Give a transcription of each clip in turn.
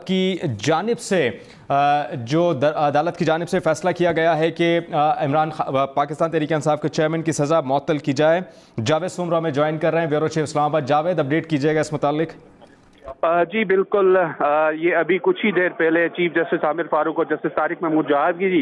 की जानिब से जो अदालत की जानिब से फैसला किया गया है कि पाकिस्तान तहरीक-ए-इंसाफ के चेयरमैन की सज़ा मुअत्तल की जाए। जावेद सुमरा में ज्वाइन कर रहे हैं, bureau chief Islamabad. Javed, update कीजिएगा इस मुतालिक। जी बिल्कुल, ये अभी कुछ ही देर पहले चीफ जस्टिस आमिर फारूक और जस्टिस तारिक महमूद जहांगीरी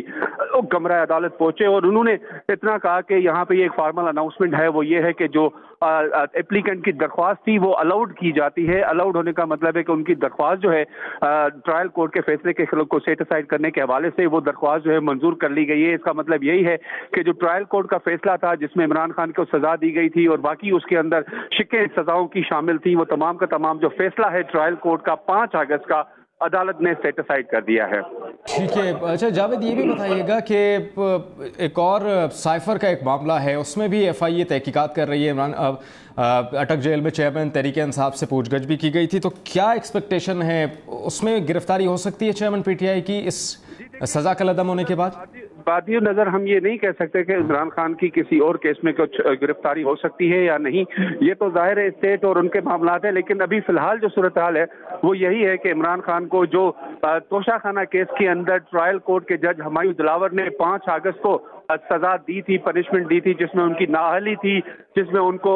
कमरा अदालत पहुंचे और उन्होंने इतना कहा कि यहाँ पे ये एक फॉर्मल अनाउंसमेंट है, वो ये है कि जो एप्लीकेंट की दरख्वास्त थी वो अलाउड की जाती है। अलाउड होने का मतलब है कि उनकी दरख्वास्त जो है ट्रायल कोर्ट के फैसले के खिलाफ को सेट असाइड करने के हवाले से वो दरख्वास्त जो है मंजूर कर ली गई है। इसका मतलब यही है कि जो ट्रायल कोर्ट का फैसला था जिसमें इमरान खान को सजा दी गई थी और बाकी उसके अंदर शिक्के सजाओं की शामिल थी, वो तमाम का तमाम जो फैसला है ट्रायल कोर्ट का 5 अगस्त का अदालत ने सेट असाइड कर दिया है। ठीक है। अच्छा जावेद, ये भी बताइएगा कि एक और साइफर का एक मामला है, उसमें भी FIA तहकीकात कर रही है। इमरान अटक जेल में चेयरमैन तहरीक-ए-इंसाफ से पूछगछ भी की गई थी, तो क्या एक्सपेक्टेशन है, उसमें गिरफ्तारी हो सकती है चेयरमैन PTI की इस सजा का लदम होने के बाद? बादी नजर हम ये नहीं कह सकते कि इमरान खान की किसी और केस में कुछ गिरफ्तारी हो सकती है या नहीं, ये तो जाहिर है स्टेट और उनके मामलात है। लेकिन अभी फिलहाल जो सूरत हाल है वो यही है कि इमरान खान को जो तोशाखाना केस के अंदर ट्रायल कोर्ट के जज हुमायूं दिलावर ने 5 अगस्त को सजा दी थी, पनिशमेंट दी थी, जिसमें उनकी नाअहली थी, जिसमें उनको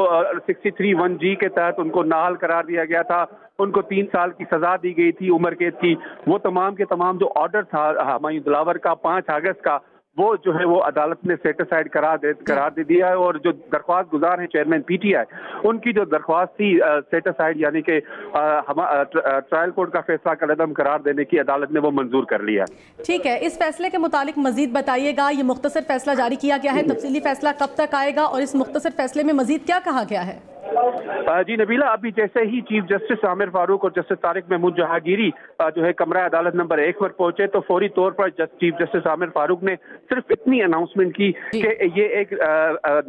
63(1)G के तहत उनको नाअहल करार दिया गया था, उनको 3 साल की सजा दी गई थी उम्र कैद की। वो तमाम के तमाम जो ऑर्डर था हुमायूं दिलावर का 5 अगस्त का, वो जो है वो अदालत ने सेट असाइड करार दे दिया है। और जो दरख्वास्त गुजार हैं चेयरमैन PTI, उनकी जो दरख्वास्त थी सेट असाइड यानी कि ट्रायल कोर्ट का फैसला कलदम करार देने की अदालत ने वो मंजूर कर लिया। ठीक है, इस फैसले के मुतालिक मजीद बताइएगा। ये मुख्तसर फैसला जारी किया गया है, तफसीली फैसला कब तक आएगा और इस मुख्तसर फैसले में मजीद क्या कहा गया है? जी नबीला, अभी जैसे ही चीफ जस्टिस आमिर फारूक और जस्टिस तारिक महमूद जहांगीरी जो है कमरा अदालत नंबर 1 पर पहुंचे तो फौरी तौर पर चीफ जस्टिस आमिर फारूक ने सिर्फ इतनी अनाउंसमेंट की कि ये एक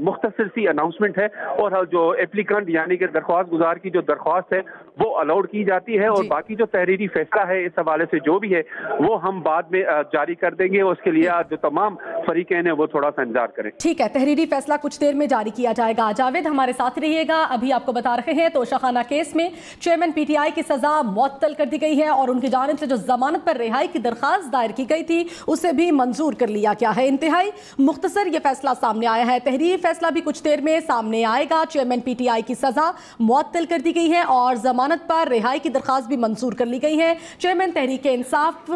मुख्तसर सी अनाउंसमेंट है और जो एप्लीकेंट यानी कि दरख्वास्त गुजार की जो दरख्वास्त है वो अलाउड की जाती है और बाकी जो तहरीरी फैसला है इस हवाले से जो भी है वो हम बाद में जारी कर देंगे। उसके लिए जो तमाम फरीकें हैं वो थोड़ा सा इंतजार करें। ठीक है, तहरीरी फैसला कुछ देर में जारी किया जाएगा। जावेद हमारे साथ रहिएगा। अभी आपको बता रहे हैं तोशाखाना केस में चेयरमैन PTI की सजा मुअत्तल कर दी गई है और उनकी जानिब से जो जमानत पर रिहाई की दरखास्त दायर की गई थी उसे भी मंजूर कर लिया गया है। इंतहाई मुख्तसर ये फैसला सामने आया है, तहरीरी फैसला भी कुछ देर में सामने आएगा। चेयरमैन PTI की सजा मुअत्तल कर दी गई है और जमानत पर रिहाई की दरखास्त भी मंजूर कर ली गई है। चेयरमैन तहरीक-ए-इंसाफ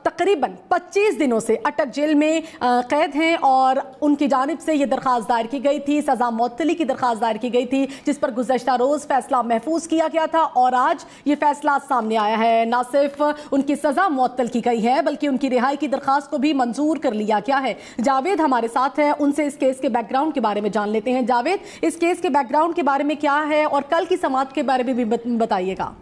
तकरीबन 25 दिनों से अटक जेल में कैद हैं और उनकी जानिब से ये दरखास्त दायर की गई थी, सजा मुअत्तली की दरखास्त दायर की गई थी, जिस पर गुज़श्ता रोज फैसला महफूज किया गया था और आज ये फैसला सामने आया है। न सिर्फ उनकी सजा मुअत्तल की गई है बल्कि उनकी रिहाई की दरखास्त को भी मंजूर कर लिया गया है। जावेद हमारे साथ है, उनसे इस केस के बैकग्राउंड के बारे में जान लेते हैं। जावेद, इस केस के बैकग्राउंड के बारे में क्या है और कल की समाअत के बारे में भी बताइएगा।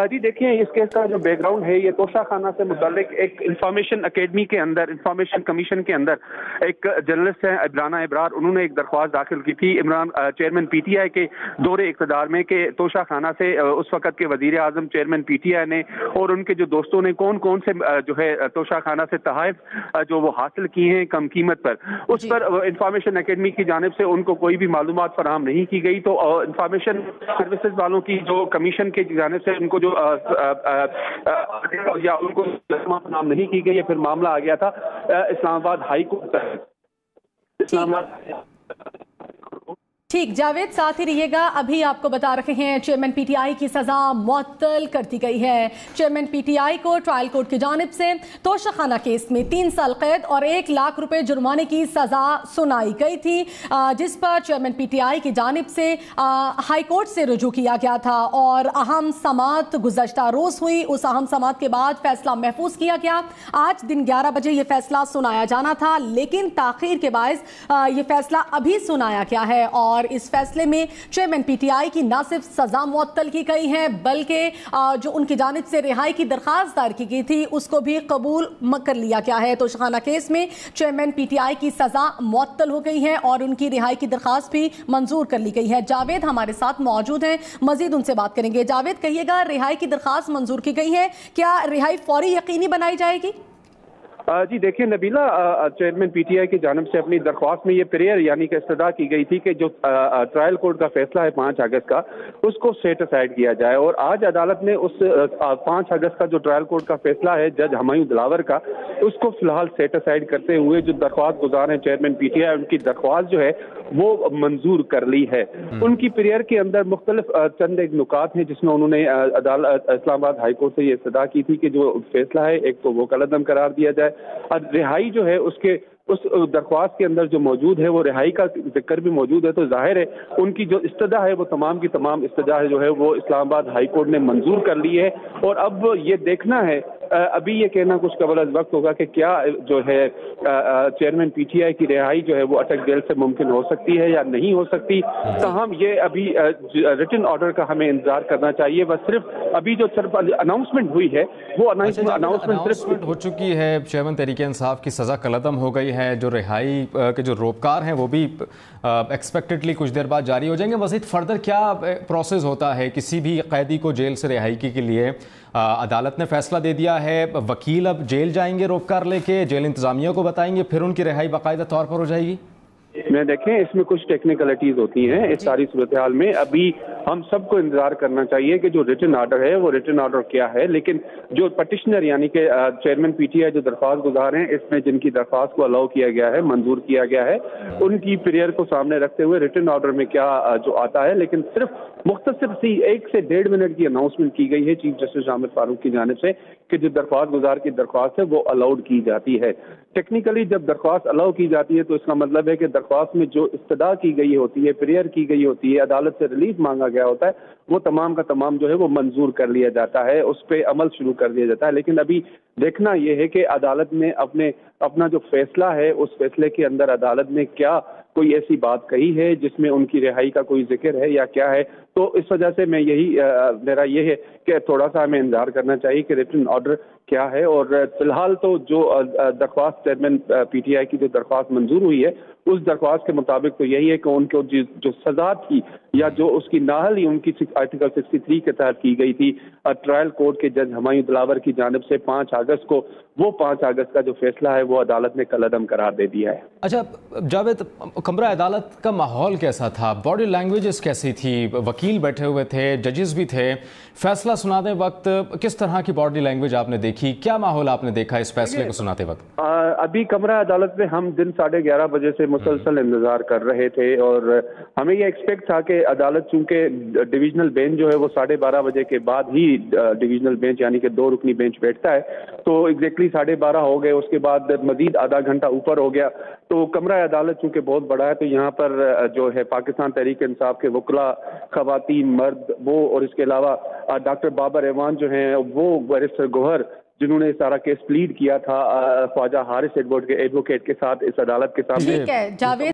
जी देखिए, इस केस का जो बैकग्राउंड है ये तोशाखाना से मुताल्लिक एक इंफॉर्मेशन अकेडमी के अंदर, इंफॉर्मेशन कमीशन के अंदर एक जर्नलिस्ट है इब्राना इब्रार, उन्होंने एक दरख्वास्त दाखिल की थी चेयरमैन PTI के दौरे इक़्तिदार में कि तोशाखाना से उस वक़्त के वज़ीर आज़म चेयरमैन PTI ने और उनके जो दोस्तों ने कौन कौन से जो है तोशाखाना से तोहफ़े जो वो हासिल किए हैं कम कीमत पर, उस पर इंफॉर्मेशन अकेडमी की जानिब से उनको कोई भी मालूमात फराहम नहीं की गई। तो इंफॉर्मेशन सर्विसेज वालों की जो कमीशन के जानिब से उनको जो या उनको नाम नहीं की गई है, फिर मामला आ गया था इस्लामाबाद हाई कोर्ट। ठीक, जावेद साथ ही रहिएगा। अभी आपको बता रहे हैं चेयरमैन PTI की सजा मुअत्तल कर दी गई है। चेयरमैन PTI को ट्रायल कोर्ट की जानिब से तोशाखाना केस में 3 साल कैद और 1 लाख रुपए जुर्माने की सजा सुनाई गई थी, जिस पर चेयरमैन PTI की जानिब से हाई कोर्ट से रुजू किया गया था और अहम समाअत गुज़श्ता रोज हुई। उस अहम समाअत के बाद फैसला महफूज किया गया। आज दिन 11 बजे ये फैसला सुनाया जाना था, लेकिन ताखीर के बायस ये फैसला अभी सुनाया गया है और इस फैसले में चेयरमैन PTI की न सिर्फ सजा मुअत्तल की गई है बल्कि जो उनकी जानिब से रिहाई की दरखास्त दायर की गई थी उसको भी कबूल कर लिया गया है। तोशाखाना केस में चेयरमैन PTI की सजा मुअत्तल हो गई है और उनकी रिहाई की दरखास्त भी मंजूर कर ली गई है। जावेद हमारे साथ मौजूद हैं, मजीद उनसे बात करेंगे। जावेद, कहिएगा, रिहाई की दरखास्त मंजूर की गई है, क्या रिहाई फौरी यकीनी बनाई जाएगी? जी देखिए नबीला, चेयरमैन पीटीआई की जानिब से अपनी दरख्वास्त में ये प्रेयर यानी कि इस्तदा की गई थी कि जो ट्रायल कोर्ट का फैसला है 5 अगस्त का, उसको सेट असाइड किया जाए। और आज अदालत ने उस 5 अगस्त का जो ट्रायल कोर्ट का फैसला है जज हुमायूं दिलावर का, उसको फिलहाल सेट असाइड करते हुए जो दरख्वास्त गुजार हैं चेयरमैन पीटीआई, उनकी दरख्वास्त जो है वो मंजूर कर ली है। उनकी प्रेयर के अंदर मुख्तलिफ चंद एक नुकात हैं जिसमें उन्होंने अदालत इस्लामाबाद हाई कोर्ट से ये इस्तदा की थी कि जो फैसला है एक तो वो कलअदम करार दिया जाए और रिहाई जो है उसके उस दरख्वास्त के अंदर जो मौजूद है वो रिहाई का जिक्र भी मौजूद है। तो जाहिर है उनकी जो इस्तदा है वो तमाम की तमाम इस्तदा है जो है वो इस्लामाबाद हाई कोर्ट ने मंजूर कर ली है। और अब ये देखना है, अभी ये कहना कुछ कबल अज़ वक्त होगा कि क्या जो है चेयरमैन पीटीआई की रिहाई जो है वो अटक जेल से मुमकिन हो सकती है या नहीं हो सकती। ताहम ये अभी रिटन ऑर्डर का हमें इंतजार करना चाहिए। बस सिर्फ अभी जो अनाउंसमेंट हुई है वो अनाउंसमेंट सिर्फ हो चुकी है। चेयरमैन तहरीक इंसाफ की सज़ा कलअदम हो गई है। जो रिहाई के जो रोपकार हैं वो भी एक्सपेक्टेडली कुछ देर बाद जारी हो जाएंगे। मज़ीद फर्दर क्या प्रोसेस होता है किसी भी कैदी को जेल से रिहाई के लिए? अदालत ने फैसला दे दिया है, वकील अब जेल जाएंगे रोपकार लेके, जेल इंतजामिया को बताएंगे, फिर उनकी रिहाई बाकायदा तौर पर हो जाएगी। मैं देखें इसमें कुछ टेक्निकलिटीज होती हैं इस सारी सूरत हाल में। अभी हम सबको इंतजार करना चाहिए कि जो रिटन ऑर्डर है वो रिटन ऑर्डर क्या है। लेकिन जो पटिशनर यानी कि चेयरमैन पीटीआई जो दरख्वास्त गुजार हैं, इसमें जिनकी दरख्वास्त को अलाउ किया गया है, मंजूर किया गया है, उनकी प्रेयर को सामने रखते हुए रिटन ऑर्डर में क्या जो आता है। लेकिन सिर्फ मुख्तसर सी 1 से 1.5 मिनट की अनाउंसमेंट की गई है चीफ जस्टिस आमिर फारूक की जानिब से कि जो दरख्वास्त गुजार की दरख्वास्त है वो अलाउड की जाती है। टेक्निकली जब दरख्वास्त अलाउ की जाती है तो इसका मतलब है कि दरख्वास्त में जो इस्तदा की गई होती है, प्रेयर की गई होती है, अदालत से रिलीफ मांगा गया होता है, वो तमाम का तमाम जो है वो मंजूर कर लिया जाता है, उस पर अमल शुरू कर दिया जाता है। लेकिन अभी देखना यह है कि अदालत ने अपना जो फैसला है उस फैसले के अंदर अदालत ने क्या कोई ऐसी बात कही है जिसमें उनकी रिहाई का कोई जिक्र है या क्या है। तो इस वजह से मैं मेरा ये है कि थोड़ा सा हमें इंतजार करना चाहिए कि रिटन ऑर्डर क्या है। और फिलहाल तो जो दरख्वास्त चेयरमैन पीटीआई की जो दरख्वास्त मंजूर हुई है उस दरख्वास्त के मुताबिक तो यही है कि उनको जो सजा थी या जो उसकी नाहल ही उनकी आर्टिकल 63 के तहत की गई थी ट्रायल कोर्ट के जज हुमायूं दिलावर की जानिब से 5 अगस्त को, वो 5 अगस्त का जो फैसला है वो अदालत ने कलअदम करार दे दिया है। अच्छा जावेद, कमरा अदालत का माहौल कैसा था? बॉडी लैंग्वेजेस कैसी थी? वकील बैठे हुए थे, जजेस भी थे, फैसला सुनाते वक्त किस तरह की बॉडी लैंग्वेज आपने देखी? क्या माहौल आपने देखा इस फैसले को सुनाते वक्त? अभी कमरा अदालत में हम दिन 11:30 बजे से मुसलसल इंतजार कर रहे थे और हमें ये एक्सपेक्ट था कि अदालत चूंकि डिविजनल बेंच जो है वो 12:30 बजे के बाद ही डिविजनल बेंच यानी कि 2 रुकनी बेंच बैठता है, तो एग्जैक्टली 12:30 हो गए। उसके बाद मजीद आधा घंटा ऊपर हो गया। तो कमरा अदालत चूंकि बहुत बड़ा है तो यहाँ पर जो है पाकिस्तान तहरीक इंसाफ के वकला, खवातीन, मर्द वो, और इसके अलावा डॉक्टर बाबर एवान जो हैं वो, बैरिस्टर गोहर जिन्होंने सारा केस प्लीड किया था ख्वाजा हारिस एडवोकेट के साथ इस अदालत के सामने। ठीक है जावेद।